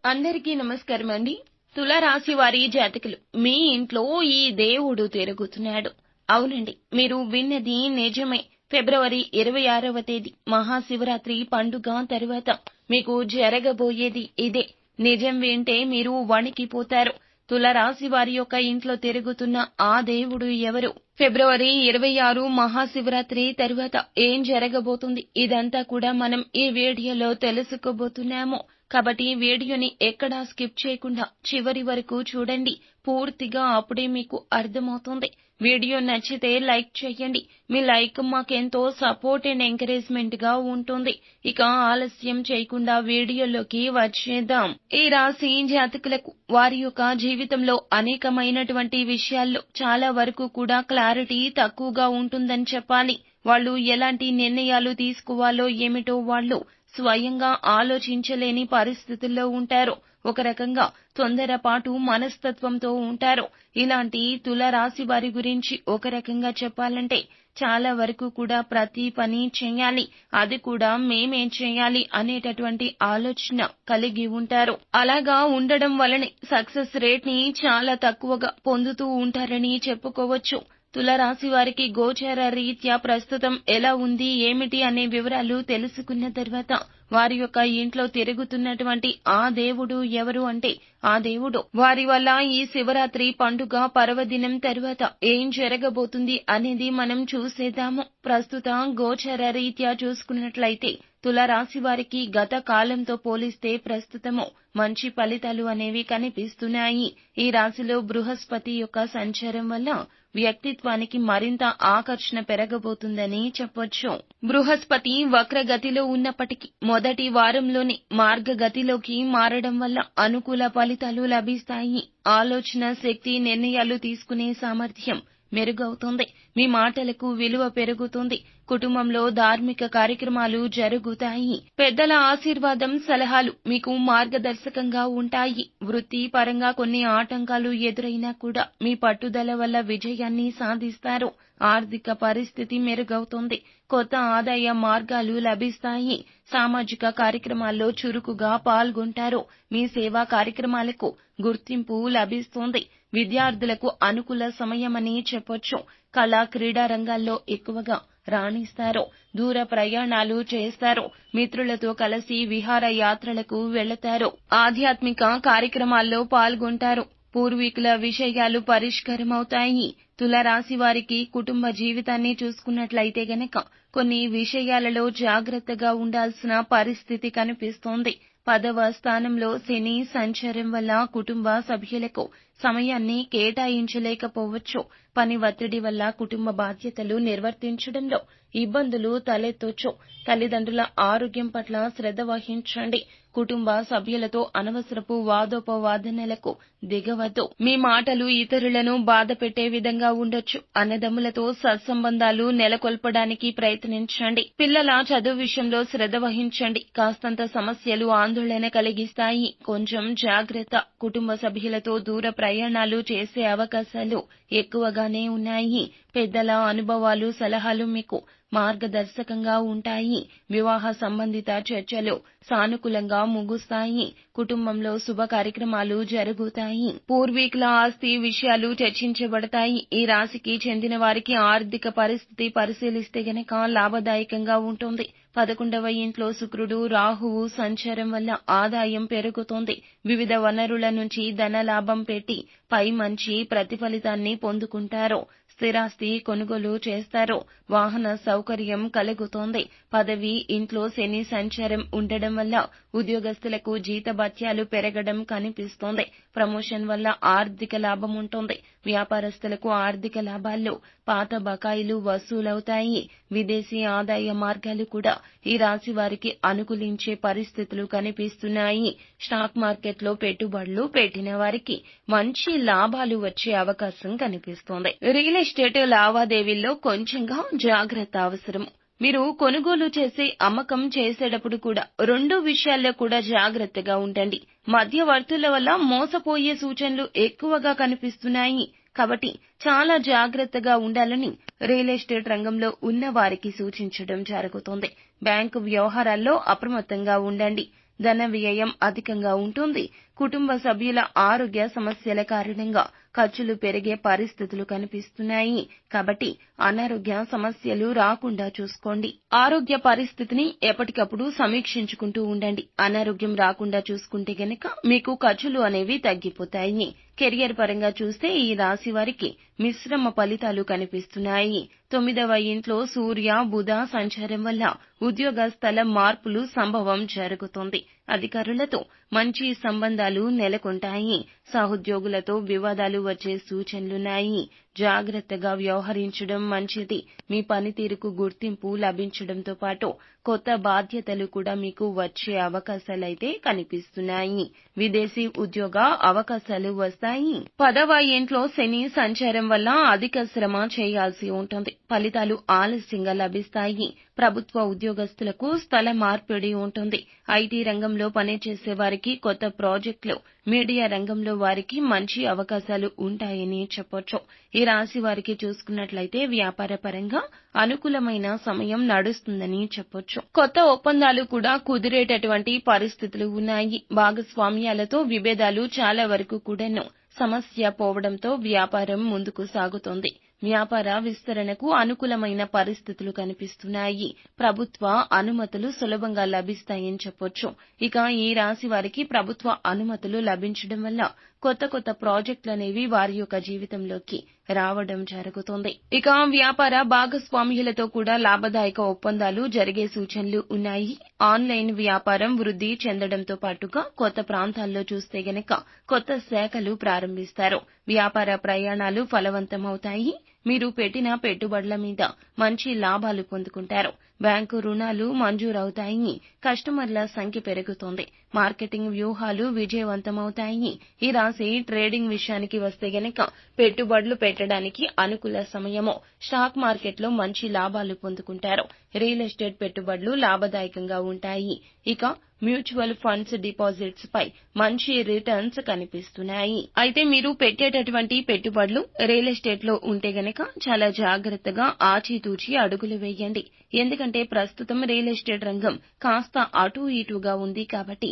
అందరికీ నమస్కారం అండి. తులారాశి వారి జాతకులు, మీ ఇంట్లో ఈ దేవుడు తిరుగుతున్నాడు. అవునండి, మీరు విన్నది నిజమే. ఫిబ్రవరి 26వ తేదీ మహాశివరాత్రి పండుగ తరువాత మీకు జరగబోయేది ఇదే. నిజం వింటే మీరు వణికిపోతారు. తులారాశి వారి యొక్క ఇంట్లో తిరుగుతున్న ఆ దేవుడు ఎవరు? ఫిబ్రవరి 26 మహాశివరాత్రి తరువాత ఏం జరగబోతుంది? ఇదంతా కూడా మనం ఈ వీడియోలో తెలుసుకోబోతున్నాము. కాబట్టి వీడియోని ఎక్కడా స్కిప్ చేయకుండా చివరి వరకు చూడండి. పూర్తిగా అప్పుడే మీకు అర్థమవుతుంది. వీడియో నచ్చితే లైక్ చేయండి. మీ లైక్ మాకెంతో సపోర్ట్ అండ్ ఎంకరేజ్మెంట్ గా ఉంటుంది. ఇక ఆలస్యం చేయకుండా వీడియోలోకి వచ్చేద్దాం. ఈ రాశి జాతకులకు వారి యొక్క జీవితంలో అనేకమైనటువంటి విషయాల్లో చాలా వరకు కూడా క్లారిటీ తక్కువగా ఉంటుందని చెప్పాలి. వాళ్ళు ఎలాంటి నిర్ణయాలు తీసుకోవాలో ఏమిటో వాళ్ళు స్వయంగా ఆలోచించలేని పరిస్థితుల్లో ఉంటారు. ఒక రకంగా తొందరపాటు మనస్తత్వంతో ఉంటారు. ఇలాంటి తులారాశి వారి గురించి ఒక రకంగా చెప్పాలంటే చాలా వరకు కూడా ప్రతి పని చేయాలి, అది కూడా మేమేం చేయాలి అనేటటువంటి ఆలోచన కలిగి ఉంటారు. అలాగా ఉండడం వలనే సక్సెస్ రేట్ ని చాలా తక్కువగా పొందుతూ ఉంటారని చెప్పుకోవచ్చు. తులారాశి వారికి గోచార రీత్యా ప్రస్తుతం ఎలా ఉంది, ఏమిటి అనే వివరాలు తెలుసుకున్న తర్వాత వారి యొక్క ఇంట్లో తిరుగుతున్నటువంటి ఆ దేవుడు ఎవరు అంటే, ఆ దేవుడు వారి వల్ల ఈ శివరాత్రి పండుగ పర్వదినం తరువాత ఏం జరగబోతుంది అనేది మనం చూసేద్దాము. ప్రస్తుత గోచార రీత్యా చూసుకున్నట్లయితే తులారాశి వారికి గత కాలంతో పోలిస్తే ప్రస్తుతము మంచి ఫలితాలు అనేవి కనిపిస్తున్నాయి. ఈ రాశిలో బృహస్పతి యొక్క సంచారం వల్ల వ్యక్తిత్వానికి మరింత ఆకర్షణ పెరగబోతుందని చెప్పొచ్చు. బృహస్పతి వక్రగతిలో ఉన్నప్పటికీ మొదటి వారంలోనే మార్గగతిలోకి మారడం వల్ల అనుకూల ఫలితాలు లభిస్తాయి. ఆలోచన శక్తి, నిర్ణయాలు తీసుకునే సామర్థ్యం మెరుగవుతుంది. మీ మాటలకు విలువ పెరుగుతుంది. కుటుంబంలో ధార్మిక కార్యక్రమాలు జరుగుతాయి. పెద్దల ఆశీర్వాదం, సలహాలు మీకు మార్గదర్శకంగా ఉంటాయి. వృత్తి పరంగా కొన్ని ఆటంకాలు ఎదురైనా కూడా మీ పట్టుదల వల్ల విజయాన్ని సాధిస్తారు. ఆర్థిక పరిస్థితి మెరుగవుతుంది. కొత్త ఆదాయ మార్గాలు లభిస్తాయి. సామాజిక కార్యక్రమాల్లో చురుకుగా పాల్గొంటారు. మీ సేవా కార్యక్రమాలకు గుర్తింపు లభిస్తుంది. విద్యార్థులకు అనుకూల సమయమని చెప్పొచ్చు. కళా క్రీడా రంగాల్లో ఎక్కువగా రాణిస్తారు. దూర ప్రయాణాలు చేస్తారు. మిత్రులతో కలిసి విహార యాత్రలకు వెళతారు. ఆధ్యాత్మిక కార్యక్రమాల్లో పాల్గొంటారు. పూర్వీకుల విషయాలు పరిష్కారమవుతాయి. తులారాశి వారికి కుటుంబ జీవితాన్ని చూసుకున్నట్లయితే గనక కొన్ని విషయాలలో జాగ్రత్తగా ఉండాల్సిన పరిస్థితి కనిపిస్తోంది. 10వ స్థానంలో శని సంచారం వల్ల కుటుంబ సభ్యులకు సమయాన్ని కేటాయించలేకపోవచ్చు. పని ఒత్తిడి వల్ల కుటుంబ బాధ్యతలు నిర్వర్తించడంలో ఇబ్బందులు తలెత్తొచ్చు. తల్లిదండ్రుల ఆరోగ్యం పట్ల శ్రద్ధ వహించండి. కుటుంబ సభ్యులతో అనవసరపు వాదోపవాదనలకు దిగవద్దు. మీ మాటలు ఇతరులను బాధ పెట్టే విధంగా ఉండొచ్చు. అన్నదమ్ములతో సత్సంబంధాలు నెలకొల్పడానికి ప్రయత్నించండి. పిల్లల చదువు విషయంలో శ్రద్ధ వహించండి. కాస్తంత సమస్యలు ఆందోళన కలిగిస్తాయి. కొంచెం జాగ్రత్త. కుటుంబ సభ్యులతో దూర ప్రయాణాలు చేసే అవకాశాలు ఎక్కువగానే ఉన్నాయి. పెద్దల అనుభవాలు, సలహాలు మీకు మార్గదర్శకంగా ఉంటాయి. వివాహ సంబంధిత చర్చలు సానుకూలంగా ముగుస్తాయి. కుటుంబంలో శుభ కార్యక్రమాలు జరుగుతాయి. పూర్వీకుల ఆస్తి విషయాలు చర్చించబడతాయి. ఈ రాశికి చెందిన వారికి ఆర్థిక పరిస్థితి పరిశీలిస్తే గనక లాభదాయకంగా ఉంటుంది. 11వ ఇంట్లో శుక్రుడు, రాహువు సంచారం వల్ల ఆదాయం పెరుగుతోంది. వివిధ వనరుల నుంచి ధన లాభం పెట్టి పై మంచి ప్రతిఫలితాన్ని పొందుకుంటారు. స్థిరాస్తి కొనుగోలు చేస్తారు. వాహన సౌకర్యం కలుగుతోంది. పదవి ఇంట్లో శని సంచారం ఉండడం వల్ల ఉద్యోగస్తులకు జీతభత్యాలు పెరగడం కనిపిస్తోంది. ప్రమోషన్ వల్ల ఆర్థిక లాభం ఉంటుంది. వ్యాపారస్తులకు ఆర్థిక లాభాల్లో పాత బకాయిలు వసూలవుతాయి. విదేశీ ఆదాయ మార్గాలు కూడా ఈ రాశి వారికి అనుకూలించే పరిస్థితులు కనిపిస్తున్నాయి. స్టాక్ మార్కెట్లో పెట్టుబడులు పెట్టిన వారికి మంచి లాభాలు వచ్చే అవకాశం కనిపిస్తోంది. రియల్ ఎస్టేట్ లావాదేవీల్లో కొంచెంగా జాగ్రత్త అవసరం. మీరు కొనుగోలు చేసి అమ్మకం చేసేటప్పుడు కూడా 2 విషయాల్లో కూడా జాగ్రత్తగా ఉండండి. మధ్యవర్తుల వల్ల మోసపోయే సూచనలు ఎక్కువగా కనిపిస్తున్నాయి. కాబట్టి చాలా జాగ్రత్తగా ఉండాలని రియల్ ఎస్టేట్ రంగంలో ఉన్న వారికి సూచించడం జరుగుతోంది. బ్యాంకు వ్యవహారాల్లో అప్రమత్తంగా ఉండండి. ధన వ్యయం అధికంగా ఉంటుంది. కుటుంబ సభ్యుల ఆరోగ్య సమస్యల కారణంగా ఖర్చులు పెరిగే పరిస్థితులు కనిపిస్తున్నాయి. కాబట్టి అనారోగ్య సమస్యలు రాకుండా చూసుకోండి. ఆరోగ్య పరిస్థితిని ఎప్పటికప్పుడు సమీక్షించుకుంటూ ఉండండి. అనారోగ్యం రాకుండా చూసుకుంటే గనక మీకు ఖర్చులు అనేవి తగ్గిపోతాయి. కెరియర్ పరంగా చూస్తే ఈ రాశి వారికి మిశ్రమ ఫలితాలు కనిపిస్తున్నాయి. 9వ ఇంట్లో సూర్య బుధ సంచారం వల్ల ఉద్యోగ స్థల మార్పులు సంభవం జరుగుతుంది. అధికారులతో మంచి సంబంధాలు నెలకొంటాయి. సహోద్యోగులతో వివాదాలు వచ్చే సూచనలున్నాయి. జాగ్రత్తగా వ్యవహరించడం మంచిది. మీ పనితీరుకు గుర్తింపు లభించడంతో పాటు కొత్త బాధ్యతలు కూడా మీకు వచ్చే అవకాశాలైతే కనిపిస్తున్నాయి. విదేశీ ఉద్యోగ అవకాశాలు వస్తాయి. 10వ ఇంట్లో శని సంచారం వల్ల అధిక శ్రమ చేయాల్సి ఉంటుంది. ఫలితాలు ఆలస్యంగా లభిస్తాయి. ప్రభుత్వ ఉద్యోగస్తులకు స్థల మార్పిడి ఉంటుంది. ఐటీ రంగంలో పనిచేసే వారికి కొత్త ప్రాజెక్టులు, మీడియా రంగంలో వారికి మంచి అవకాశాలు ఉంటాయని చెప్పొచ్చు. ఈ రాశి వారికి చూసుకున్నట్లయితే వ్యాపార పరంగా అనుకూలమైన సమయం నడుస్తుందని చెప్పొచ్చు. కొత్త ఒప్పందాలు కూడా కుదిరేటటువంటి పరిస్థితులు ఉన్నాయి. భాగస్వామ్యాలతో విభేదాలు చాలా వరకు కూడాను సమస్య పోవడంతో వ్యాపారం ముందుకు సాగుతోంది. వ్యాపార విస్తరణకు అనుకూలమైన పరిస్థితులు కనిపిస్తున్నాయి. ప్రభుత్వ అనుమతులు సులభంగా లభిస్తాయని చెప్పొచ్చు. ఇక ఈ రాశి వారికి ప్రభుత్వ అనుమతులు లభించడం వల్ల కొత్త ప్రాజెక్టులనేవి వారి యొక్క జీవితంలోకి రావడం జరుగుతుంది. ఇక వ్యాపార భాగస్వామ్యులతో కూడా లాభదాయక ఒప్పందాలు జరిగే సూచనలు ఉన్నాయి. ఆన్లైన్ వ్యాపారం వృద్ధి చెందడంతో పాటుగా కొత్త ప్రాంతాల్లో చూస్తే గనక కొత్త శాఖలు ప్రారంభిస్తారు. వ్యాపార ప్రయాణాలు ఫలవంతమవుతాయి. మీరు పెట్టిన పెట్టుబడుల మీద మంచి లాభాలు పొందుకుంటారు. బ్యాంకు రుణాలు మంజూరవుతాయి. కస్టమర్ల సంఖ్య పెరుగుతోంది. మార్కెటింగ్ వ్యూహాలు విజయవంతమవుతాయి. ఈ రాశి ట్రేడింగ్ విషయానికి వస్తే గనక పెట్టుబడులు పెట్టడానికి అనుకూల సమయము. స్టాక్ మార్కెట్లో మంచి లాభాలు పొందుకుంటారు. రియల్ ఎస్టేట్ పెట్టుబడులు లాభదాయకంగా ఉంటాయి. ఇక మ్యూచువల్ ఫండ్స్ డిపాజిట్స్ పై మంచి రిటర్న్స్ కనిపిస్తున్నాయి. అయితే మీరు పెట్టేటటువంటి పెట్టుబడులు రియల్ ఎస్టేట్ లో ఉంటే గనక చాలా జాగ్రత్తగా ఆచితూచి అడుగులు వేయండి. ఎందుకంటే ప్రస్తుతం రియల్ ఎస్టేట్ రంగం కాస్త అటూ ఇటూగా ఉంది కాబట్టి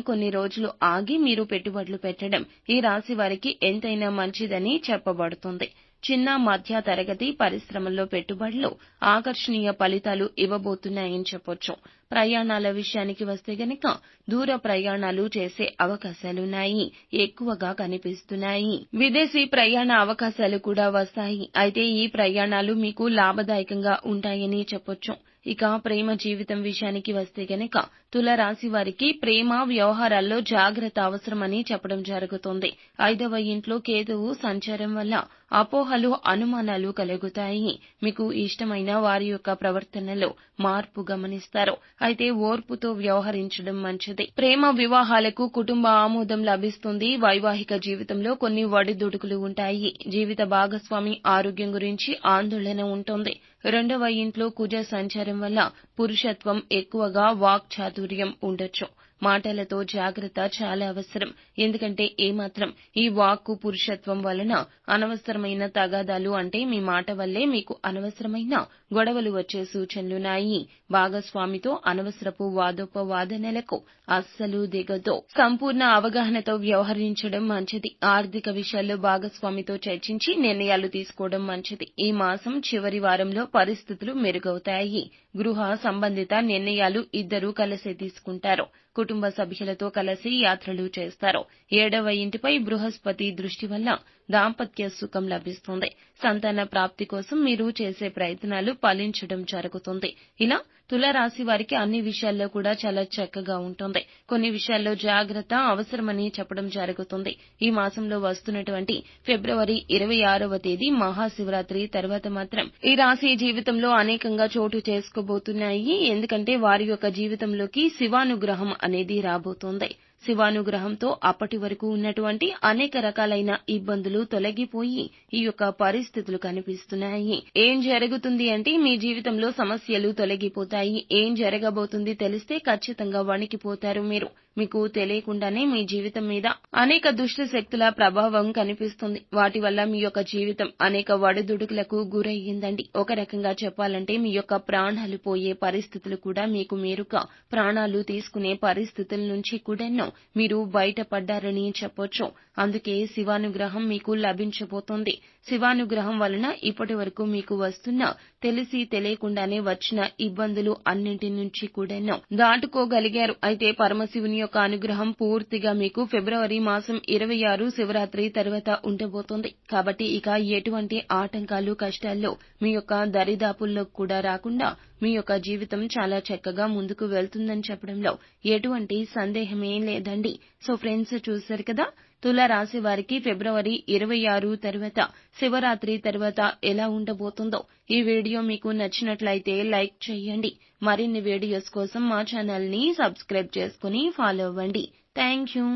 కొన్ని రోజులు ఆగి మీరు పెట్టుబడులు పెట్టడం ఈ రాశి వారికి ఎంతైనా మంచిదని చెప్పబడుతుంది. చిన్న మధ్య తరగతి పరిశ్రమల్లో పెట్టుబడులు ఆకర్షణీయ ఫలితాలు ఇవ్వబోతున్నాయని చెప్పొచ్చు. ప్రయాణాల విషయానికి వస్తే గనక దూర ప్రయాణాలు చేసే అవకాశాలున్నాయి. ఎక్కువగా కనిపిస్తున్నాయి. విదేశీ ప్రయాణ అవకాశాలు కూడా వస్తాయి. అయితే ఈ ప్రయాణాలు మీకు లాభదాయకంగా ఉంటాయని చెప్పొచ్చు. ఇక ప్రేమ జీవితం విషయానికి వస్తే గనక తుల రాశి వారికి ప్రేమ వ్యవహారాల్లో జాగ్రత్త అవసరమని చెప్పడం జరుగుతుంది. 5వ ఇంట్లో కేతువు సంచారం వల్ల అపోహలు, అనుమానాలు కలుగుతాయి. మీకు ఇష్టమైన వారి యొక్క ప్రవర్తనలో మార్పు గమనిస్తారు. అయితే ఓర్పుతో వ్యవహరించడం మంచిది. ప్రేమ వివాహాలకు కుటుంబ ఆమోదం లభిస్తుంది. వైవాహిక జీవితంలో కొన్ని ఒడిదుడుకులు ఉంటాయి. జీవిత భాగస్వామి ఆరోగ్యం గురించి ఆందోళన ఉంటుంది. 2వ ఇంట్లో కుజ సంచారం వల్ల పురుషత్వం ఎక్కువగా వాక్చాతుర్యం ఉండొచ్చు. మాటలతో జాగ్రత్త చాలా అవసరం. ఎందుకంటే ఏమాత్రం ఈ వాక్కు పురుషత్వం వలన అనవసరమైన తగాదాలు అంటే మీ మాట వల్లే మీకు అనవసరమైన గొడవలు వచ్చే సూచనలున్నాయి. భాగస్వామితో అనవసరపు వాదోపవాదనలకు అస్సలు దిగొద్దు. సంపూర్ణ అవగాహనతో వ్యవహరించడం మంచిది. ఆర్థిక విషయాల్లో భాగస్వామితో చర్చించి నిర్ణయాలు తీసుకోవడం మంచిది. ఈ మాసం చివరి వారంలో పరిస్థితులు మెరుగవుతాయి. గృహ సంబంధిత నిర్ణయాలు ఇద్దరూ కలిసే తీసుకుంటారు. కుటుంబ సభ్యులతో కలిసి యాత్రలు చేస్తారు. 7వ ఇంటిపై బృహస్పతి దృష్టి వల్ల దాంపత్య సుఖం లభిస్తుంది. సంతాన ప్రాప్తి కోసం మీరు చేసే ప్రయత్నాలు ఫలించడం జరుగుతుంది. ఇలా తుల రాశి వారికి అన్ని విషయాల్లో కూడా చాలా చక్కగా ఉంటుంది. కొన్ని విషయాల్లో జాగ్రత్త అవసరమని చెప్పడం జరుగుతుంది. ఈ మాసంలో వస్తున్నటువంటి ఫిబ్రవరి 26వ తేదీ మహాశివరాత్రి తర్వాత మాత్రం ఈ రాశి జీవితంలో అనేకంగా చోటు చేసుకోబోతున్నాయి. ఎందుకంటే వారి యొక్క జీవితంలోకి శివానుగ్రహం అనేది రాబోతోంది. శివానుగ్రహంతో అప్పటి వరకు ఉన్నటువంటి అనేక రకాలైన ఇబ్బందులు తొలగిపోయి ఈ యొక్క పరిస్థితులు కనిపిస్తున్నాయి. ఏం జరుగుతుంది అంటే మీ జీవితంలో సమస్యలు తొలగిపోతాయి. ఏం జరగబోతుంది తెలిస్తే ఖచ్చితంగా వణికిపోతారు మీరు. మీకు తెలియకుండానే మీ జీవితం మీద అనేక దుష్ట శక్తుల ప్రభావం కనిపిస్తుంది. వాటి వల్ల మీ యొక్క జీవితం అనేక ఒడిదుడుకులకు గురయ్యిందండి. ఒక రకంగా చెప్పాలంటే మీ యొక్క ప్రాణాలు పోయే పరిస్థితులు కూడా మీకు మీరుగా ప్రాణాలు తీసుకునే పరిస్థితుల నుంచి కూడాను మీరు బయటపడ్డారని చెప్పొచ్చు. అందుకే శివానుగ్రహం మీకు లభించబోతోంది. శివానుగ్రహం వలన ఇప్పటి వరకు మీకు వస్తున్న తెలిసి తెలియకుండానే వచ్చిన ఇబ్బందులు అన్నింటి నుంచి కూడాను దాటుకోగలిగారు. అయితే పరమశివుని యొక్క అనుగ్రహం పూర్తిగా మీకు ఫిబ్రవరి మాసం 26 శివరాత్రి తర్వాత ఉండబోతోంది. కాబట్టి ఇక ఎటువంటి ఆటంకాలు కష్టాల్లో మీ యొక్క దరిదాపుల్లో కూడా రాకుండా మీ యొక్క జీవితం చాలా చక్కగా ముందుకు వెళ్తుందని చెప్పడంలో ఎటువంటి సందేహమే లేదండి. సో ఫ్రెండ్స్, చూశారు కదా తులారాశి వారికి ఫిబ్రవరి 26 తర్వాత శివరాత్రి తర్వాత ఎలా ఉండబోతుందో. ఈ వీడియో మీకు నచ్చినట్లయితే లైక్ చేయండి. మరిన్ని వీడియోస్ కోసం మా ఛానల్ ని సబ్స్క్రైబ్ చేసుకుని ఫాలో అవ్వండి. Thank you.